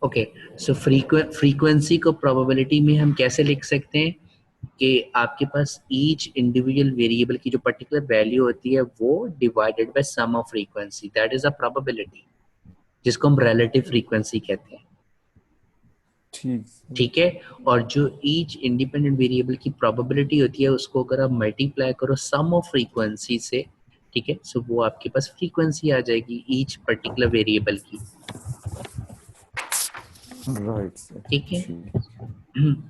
Okay, सो frequency को probability में हम कैसे लिख सकते हैं कि आपके पास ईच इंडिविजुअल वेरिएबल की जो पर्टिकुलर वैल्यू होती है वो divided by sum of frequency, that is a probability, जिसको हम रिलेटिव फ्रीक्वेंसी कहते हैं। ठीक ठीक है, और जो ईच इंडिपेंडेंट वेरिएबल की प्रोबेबिलिटी होती है उसको अगर आप मल्टीप्लाई करो सम ऑफ फ्रीक्वेंसी से, ठीक है, सो वो आपके पास फ्रीक्वेंसी आ जाएगी ईच पर्टिकुलर वेरिएबल की। Right sir. ठीक है, ठीक।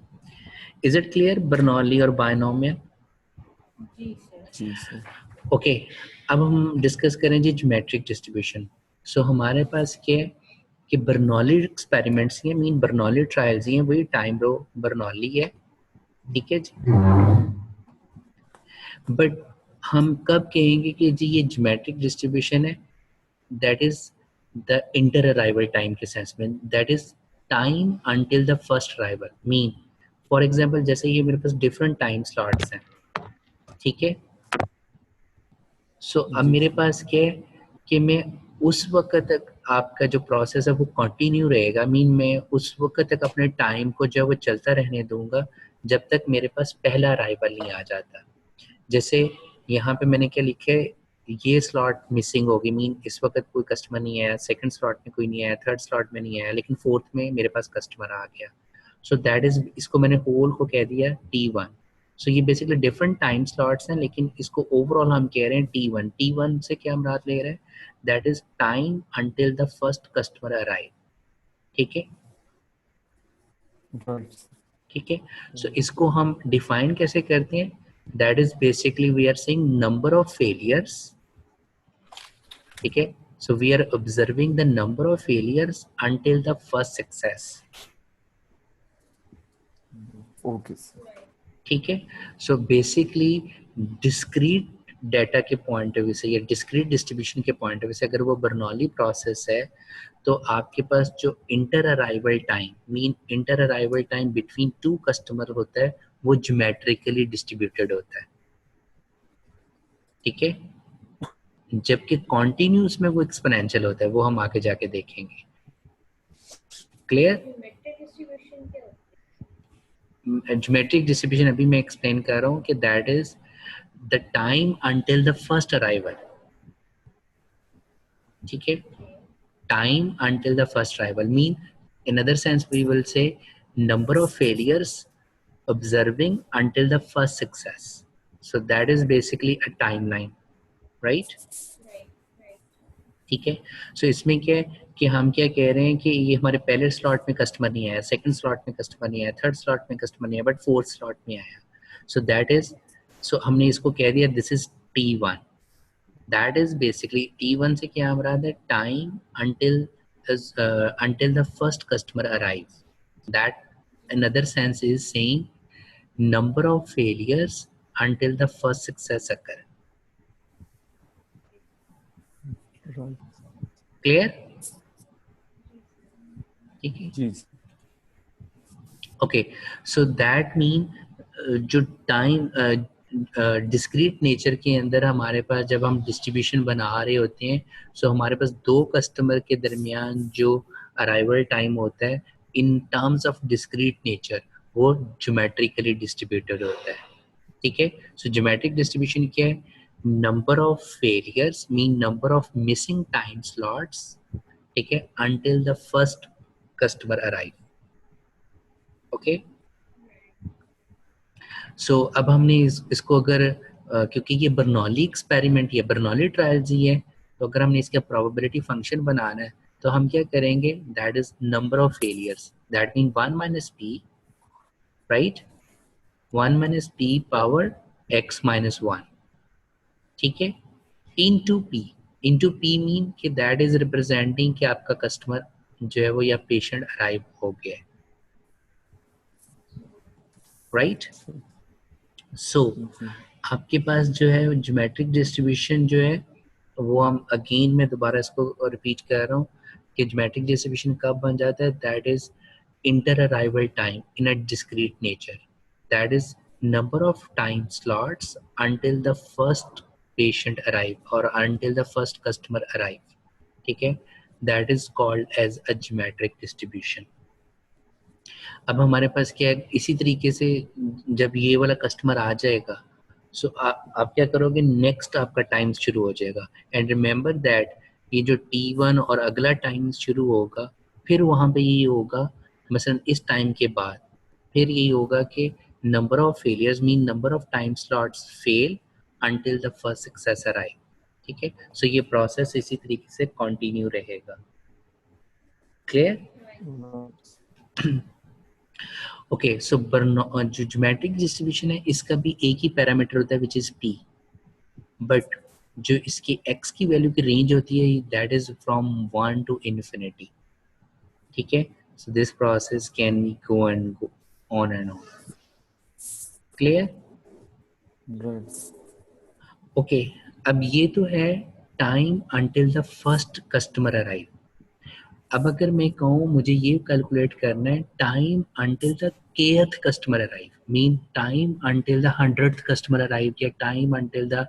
इज इट क्लियर बर्नौली और बायनोमियल? जी सर। ओके, अब हम डिस्कस करें जी ज्योमेट्रिक डिस्ट्रीब्यूशन। सो हमारे पास क्या है कि बर्नौली एक्सपेरिमेंट्स हैं, मीन बर्नौली ट्रायल्स हैं, वही टाइम रो बर्नौली है। ठीक है जी, बट हम कब कहेंगे कि जी ये ज्योमेट्रिक डिस्ट्रीब्यूशन है? That is the inter arrival time के सेंस में, that is time until the first arrival. Mean for example जैसे ये मेरे पास डिफरेंट टाइम स्लॉट्स हैं, ठीक है, सो अब जी मेरे सर। पास क्या है कि मैं उस वक्त तक आपका जो प्रोसेस है वो कंटिन्यू रहेगा, मीन मैं उस वक्त तक अपने टाइम को जो वो चलता रहने दूंगा जब तक मेरे पास पहला अराइवल नहीं आ जाता। जैसे यहाँ पे मैंने क्या लिखा है, ये स्लॉट मिसिंग होगी, मीन इस वक्त कोई कस्टमर नहीं आया, सेकंड स्लॉट में कोई नहीं आया, थर्ड स्लॉट में नहीं आया, लेकिन फोर्थ में मेरे पास कस्टमर आ गया। सो दैट इज, इसको मैंने होल को कह दिया T1। सो ये बेसिकली डिफरेंट टाइम स्लॉट्स हैं, लेकिन इसको ओवरऑल हम कह रहे हैं T1। T1 से क्या हम रात ले रहे हैं, that is time until the first customer arrive. ठीक है, राइट ठीक है, सो इसको हम डिफाइन कैसे करते हैं, that is basically we are saying number of failures. ठीक है, so we are observing the number of failures until the first success. Okay sir. ठीक है, सो बेसिकली डिस्क्रीट डेटा के पॉइंट ऑफ व्यू से या डिस्क्रीट डिस्ट्रीब्यूशन के point of view से अगर वो बर्नौली प्रोसेस है तो आपके पास जो inter arrival time, mean inter arrival time between two customer होता है वो ज्योमेट्रिकली डिस्ट्रीब्यूटेड होता है। ठीक है, जबकि कॉन्टिन्यूस में वो एक्सपोनेंशियल होता है, वो हम आगे जाके देखेंगे। क्लियर? ज्योमेट्रिक डिस्ट्रीब्यूशन अभी मैं एक्सप्लेन कर रहा हूँ कि that is the time until the first arrival. ठीक है, time until the first arrival, mean in other sense we will say number of failures observing until the first success. So that is basically a timeline, right? ठीक है, सो इसमें क्या है कि हम क्या कह रहे हैं कि ये हमारे पहले स्लॉट में कस्टमर नहीं आया, सेकंड स्लॉट में कस्टमर नहीं आया, थर्ड स्लॉट में कस्टमर नहीं आया, बट फोर्थ स्लॉट में आया। सो दैट इज, सो हमने इसको कह दिया this is T1। that is basically T1 से क्या हम रहा है, time until the first customer arrives, that another sense is saying number of failures until the first success occur. Right. Clear? ठीक है, जी ओके, सो दैट मीन जो time discrete nature के अंदर हमारे पास जब हम डिस्ट्रीब्यूशन बना रहे होते हैं, सो हमारे पास दो कस्टमर के दरमियान जो अराइवल टाइम होता है in terms of discrete nature वो ज्योमेट्रिकली डिस्ट्रीब्यूटेड होता है। ठीक है, सो ज्योमेट्रिक डिस्ट्रीब्यूशन क्या है, number of failures mean number of missing time slots, ठीक है, until the first customer arrive. Okay, so अब हमने इसको अगर क्योंकि ये बर्नौली एक्सपेरिमेंट या बर्नौली ट्रायल्स ही है, तो अगर हमने इसका प्रोबेबिलिटी फंक्शन बनाना है तो हम क्या करेंगे, that is number of failures, that mean 1 minus P, right, 1 minus P power x minus 1। ठीक है, इनटू पी मीन कि दैट इज रिप्रेजेंटिंग कि आपका कस्टमर जो है वो या पेशेंट अराइव हो गया है, राइट। सर। सो जी आपके पास जो है ज्योमेट्रिक डिस्ट्रीब्यूशन जो है वो हम अगेन मैं दोबारा इसको रिपीट कर रहा हूँ कि ज्योमेट्रिक डिस्ट्रीब्यूशन कब बन जाता है, that is inter arrival time in a discrete nature, that is number of time slots until the first patient arrive और until the first customer arrive. ठीक है, that is called as a geometric distribution. अब हमारे पास क्या है, इसी तरीके से जब ये वाला कस्टमर आ जाएगा, सो आप क्या करोगे, नेक्स्ट आपका टाइम शुरू हो जाएगा। एंड रिमेंबर दैट ये जो T1 और अगला टाइम शुरू होगा, फिर वहाँ पे ये होगा, मसलन इस टाइम के बाद फिर यही होगा कि number of failures mean number of time slots fail until the first successor आए। ठीक है, सो ये प्रोसेस इसी तरीके से कंटिन्यू रहेगा। क्लियर? ओके, सो जो ज्योमेट्रिक डिस्ट्रीब्यूशन है इसका भी एक ही पैरामीटर होता है विच इज p, बट जो इसकी x की वैल्यू की रेंज होती है that is from 1 to infinity। ठीक है, so this process can go on and on. Clear? Okay, अब ये तो है time until the first customer arrive. अब अगर मैं कहूँ मुझे ये कैलकुलेट करना है time until the kth customer arrive, mean time until the 100th customer arrive, या time until the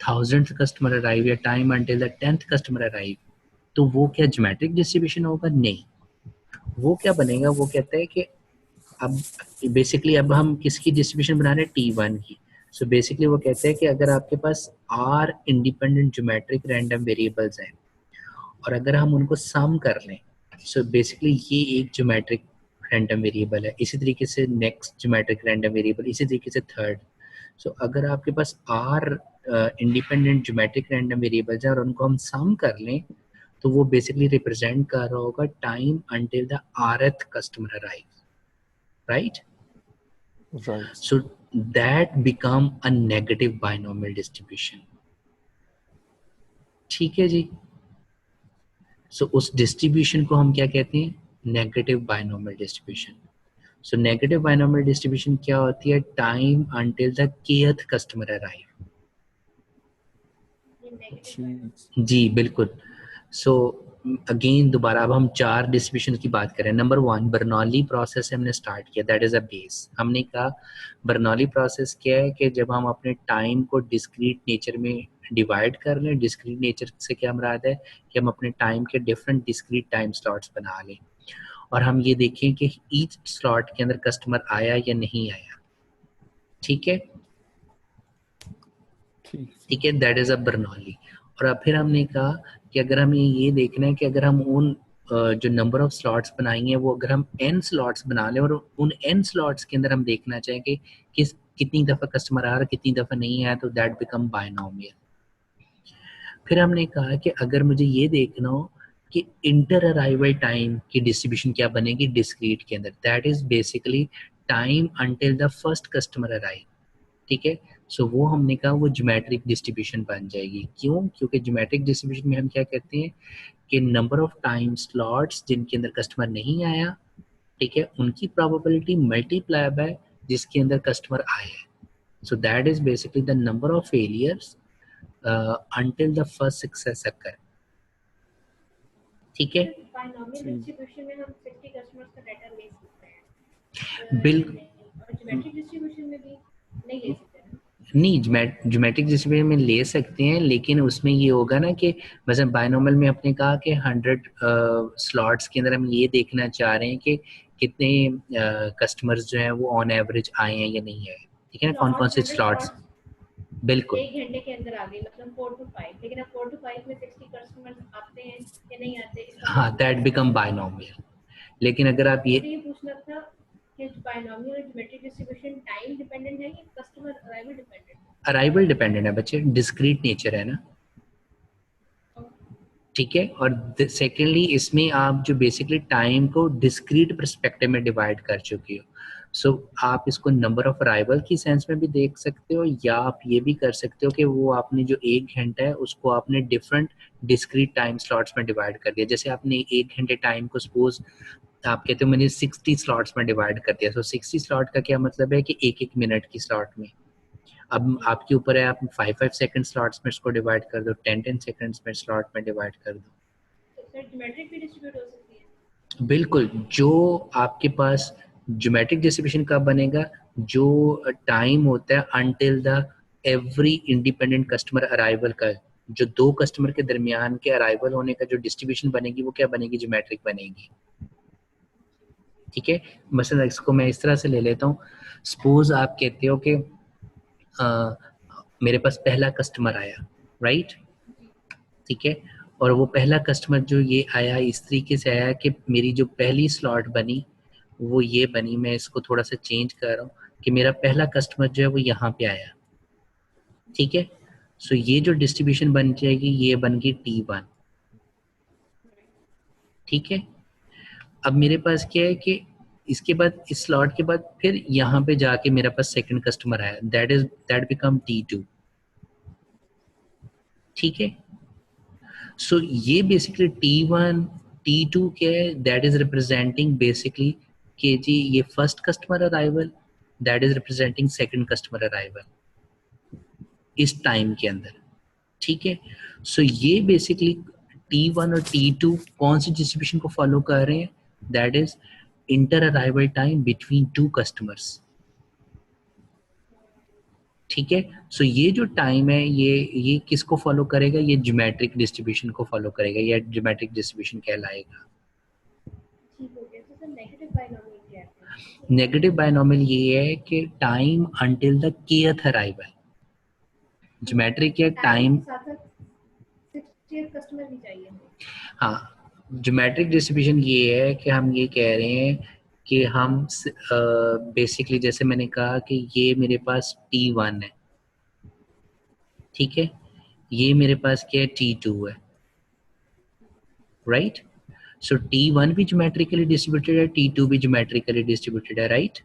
1000th customer arrive, या time until the 10th customer arrive, तो वो क्या ज्योमेट्रिक डिस्ट्रीब्यूशन होगा? नहीं। वो क्या बनेगा, वो कहता है कि अब बेसिकली अब हम किसकी डिस्ट्रीब्यूशन बना रहे हैं? T1 की। सो बेसिकली वो कहते हैं कि अगर आपके पास r independent geometric random variables हैं और अगर हम उनको सम कर लें, सो बेसिकली ये एक ज्योमेट्रिक रैंडम वेरिएबल है, इसी तरीके से नेक्स्ट ज्योमेट्रिक रैंडम वेरिएबल, इसी तरीके से थर्ड। सो अगर आपके पास r independent geometric random variables हैं और उनको हम सम कर लें, तो वो बेसिकली रिप्रेजेंट कर रहा होगा time until the rth customer arrive, right? So that become a negative binomial distribution। ठीक है जी, सो उस डिस्ट्रीब्यूशन को हम क्या कहते हैं? Negative binomial distribution. So negative binomial distribution क्या होती है? Time until the kth customer arrive. जी बिल्कुल। सो अगेन दोबारा अब हम 4 डिस्ट्रीब्यूशन की बात करें। नंबर 1 बर्नौली प्रोसेस हमने स्टार्ट किया, दैट इज अ बेस। हमने कहा बर्नौली प्रोसेस क्या है कि जब हम अपने टाइम को डिस्क्रीट नेचर में डिवाइड कर लें। डिस्क्रीट नेचर से क्या मुराद है कि हम अपने टाइम के डिफरेंट डिस्क्रीट टाइम स्लॉट्स बना लें और हम ये देखें कि ईच स्लॉट के अंदर कस्टमर आया या नहीं आया। ठीक है, ठीक है, दैट इज अ बर्नौली। और अब फिर हमने कहा कि अगर हमें ये देखना है कि अगर हम उन जो नंबर ऑफ स्लॉट्स बनाएंगे वो अगर हम n स्लॉट्स बना लें और उन n स्लॉट्स के अंदर हम देखना चाहें कि कितनी दफ़ा कस्टमर आ रहा है कितनी दफ़ा नहीं आया, तो दैट बिकम बायनोमियल। फिर हमने कहा कि अगर मुझे ये देखना हो कि इंटर अराइवल टाइम की डिस्ट्रीब्यूशन क्या बनेगी डिस्क्रीट के अंदर, that is basically time until the first customer arrive. ठीक है, सो वो हमने कहा वो ज्योमेट्रिक डिस्ट्रीब्यूशन बन जाएगी। क्यों? क्योंकि ज्योमेट्रिक डिस्ट्रीब्यूशन में हम क्या कहते हैं कि नंबर ऑफ टाइम स्लॉट्स जिनके अंदर कस्टमर नहीं आया, ठीक है, उनकी प्रोबेबिलिटी मल्टीप्लाई बाय जिसके अंदर कस्टमर आया है। So that is basically the number of failures until the first success occur। ठीक है, बाइनोमियल डिस्ट्रीब्यूशन में हम 60 कस्टमर्स का डाटा ले सकते हैं। बिल्कुल। और ज्योमेट्रिक डिस्ट्रीब्यूशन में भी नहीं ले सकते हैं। नहीं, ज्योमेट्रिक डिस्ट्रीब्यूशन में ले सकते हैं, लेकिन उसमें ये होगा ना कि मतलब बाइनोमियल में आपने कहा कि 100 स्लॉट्स के अंदर हम ये देखना चाह रहे हैं कि कितने कस्टमर्स जो हैं वो ऑन एवरेज आए हैं या नहीं आए। ठीक है ना, कौन कौन से स्लॉट्स। बिल्कुल, 1 घंटे के अंदर आ गई, मतलब 4 to 5, लेकिन अब 4 to 5 में 60 कस्टमर्स आते हैं या नहीं आते, हाँ, दैट बिकम बाइनोमियल। लेकिन अगर आप ये पूछना था कि बाइनोमियल और ज्योमेट्रिक डिस्ट्रीब्यूशन टाइम डिपेंडेंट है या कस्टमर अराइवल डिपेंडेंट है? अराइवल डिपेंडेंट है बच्चे, डिस्क्रीट नेचर है ना। ठीक है, और सेकेंडली इसमें आप जो बेसिकली टाइम को डिस्क्रीट पर्सपेक्टिव में डिवाइड कर चुके हो। सो आप इसको नंबर ऑफ अराइवल की सेंस में भी देख सकते हो, या आप ये भी कर सकते हो कि वो आपने जो 1 घंटा है उसको आपने डिफरेंट डिस्क्रीट टाइम स्लॉट्स में डिवाइड कर दिया। जैसे आपने 1 घंटे टाइम को सपोज आप कहते हो मैंने 60 स्लॉट्स में डिवाइड कर दिया। सो 60 स्लॉट का क्या मतलब है कि 1-1 मिनट की स्लॉट में। अब आपके ऊपर है, आप 5-5 सेकंड स्लॉट्स में इसको डिवाइड कर दो, 10-10 सेकंड्स में स्लॉट में डिवाइड कर दो। सर ज्योमेट्रिक भी डिस्ट्रीब्यूट हो सकती है? बिल्कुल, जो आपके पास ज्योमेट्रिक डिस्ट्रीब्यूशन कब बनेगा, जो टाइम होता है until the every independent customer arrival का, जो दो कस्टमर के दरमियान के अराइवल होने का जो डिस्ट्रीब्यूशन बनेगी वो क्या बनेगी, ज्योमेट्रिक बनेगी। ठीक है, मसलन इसको मैं इस तरह से ले लेता हूँ। सपोज आप कहते हो कि मेरे पास पहला कस्टमर आया, राइट, ठीक है, और वो पहला कस्टमर जो ये आया इस तरीके से आया कि मेरी जो पहली स्लॉट बनी वो ये बनी, मैं इसको थोड़ा सा चेंज कर रहा हूँ कि मेरा पहला कस्टमर जो है वो यहाँ पे आया, ठीक है। सो ये जो डिस्ट्रीब्यूशन बन जाएगी ये बन गई T1, ठीक है। अब मेरे पास क्या है कि इसके बाद इस स्लॉट के बाद फिर यहाँ पे जाके मेरे पास सेकंड कस्टमर आया, दैट बिकम T2, ठीक है। सो ये बेसिकली T1 T2 क्या है, दैट इज रिप्रेजेंटिंग बेसिकली कि जी ये first customer arrival, that is representing second customer arrival इस टाइम के अंदर, ठीक है। सो ये बेसिकली T1 और T2 कौन सी डिस्ट्रीब्यूशन को फॉलो कर रहे हैं, that is inter arrival time between two customers, ठीक है। सो ये जो टाइम है ये किसको फॉलो करेगा, ये ज्योमेट्रिक डिस्ट्रीब्यूशन को फॉलो करेगा, या ज्योमेट्रिक डिस्ट्रीब्यूशन कहलाएगा। ठीक हो गया। तो सर नेगेटिव बायनॉमियल क्या है? नेगेटिव बायनॉमियल ये है कि time until the kth arrival, geometric या टाइम, साथ साथ 60th कस्टमर भी चाहिए हमें। हाँ, ज्योमेट्रिक डिस्ट्रीब्यूशन ये है कि हम ये कह रहे हैं कि हम बेसिकली जैसे मैंने कहा कि ये मेरे पास T1 है, ठीक है, ये मेरे पास क्या है T2 है, राइट। सो T1 भी ज्योमेट्रिकली डिस्ट्रीब्यूटेड है, T2 भी ज्योमेट्रिकली डिस्ट्रीब्यूटेड है, राइट।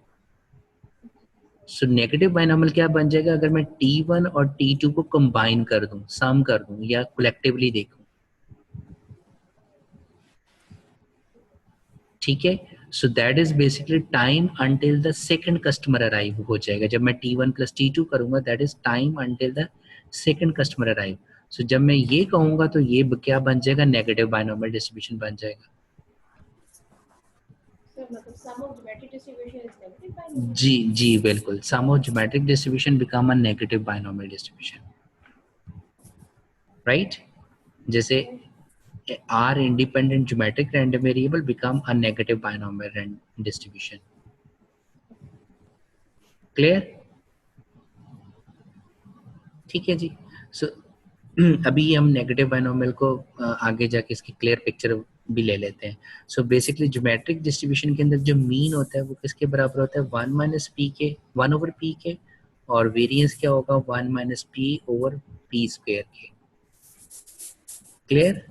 सो नेगेटिव बायनॉमियल क्या बन जाएगा, अगर मैं T1 और T2 को कंबाइन कर दूं, सम कर दूं या कलेक्टिवली देखूं, ठीक है। So that is basically time until the second customer arrive हो जाएगा। जब मैं T1 प्लस T2 करूंगा that is time until the second customer arrive. So जब मैं ये कहूंगा तो ये क्या बन जाएगा, नेगेटिव बायनॉमियल डिस्ट्रीब्यूशन बन जाएगा। सर मतलब sum of geometric distribution is negative binomial. जी जी बिल्कुल, sum of geometric distribution become a negative binomial distribution, right. जैसे R independent geometric random variable become a negative binomial distribution. Clear? ठीक है जी। सो अभी हम नेगेटिव बायनॉमियल को आगे जाके इसकी क्लियर पिक्चर भी ले लेते हैं। सो बेसिकली ज्योमेट्रिक डिस्ट्रीब्यूशन के अंदर जो मीन होता है वो किसके बराबर होता है, 1 माइनस पी के, 1 ओवर पी के, और वेरिएंस क्या होगा 1 minus P over P square के। क्लियर?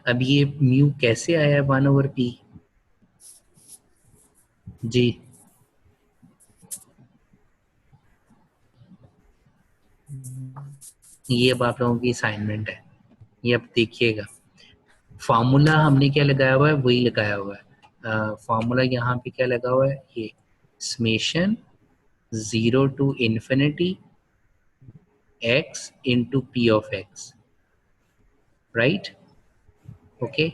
अब ये म्यू कैसे आया है 1 ओवर पी? जी ये अब आप लोगों की असाइनमेंट है, ये अब देखिएगा। फार्मूला हमने क्या लगाया हुआ है, वही लगाया हुआ है। फार्मूला यहाँ पे क्या लगा हुआ है, ये summation 0 to infinity x into p of x, right. Okay,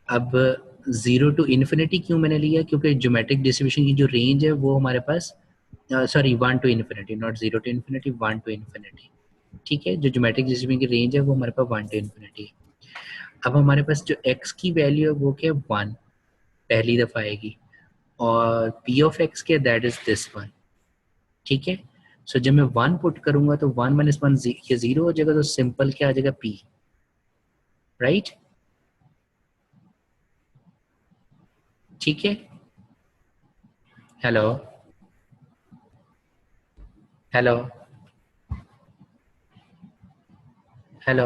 अब 0 to infinity क्यों मैंने लिया, क्योंकि ज्योमेट्रिक डिस्ट्रीब्यूशन की जो रेंज है वो हमारे पास, sorry 1 to infinity, not 0 to infinity, 1 to infinity, ठीक है। जो ज्योमेट्रिक डिस्ट्रीब्यूशन की रेंज है वो हमारे पास 1 to infinity है। अब हमारे पास जो x की वैल्यू है वो क्या है 1, पहली दफ़ा आएगी, और p ऑफ x के दैट इज दिस वन, ठीक है। सो जब मैं 1 पुट करूंगा तो 1 माइनस 1 ये 0 हो जाएगा, तो सिंपल क्या आ जाएगा p, राइट, ठीक है। Hello hello hello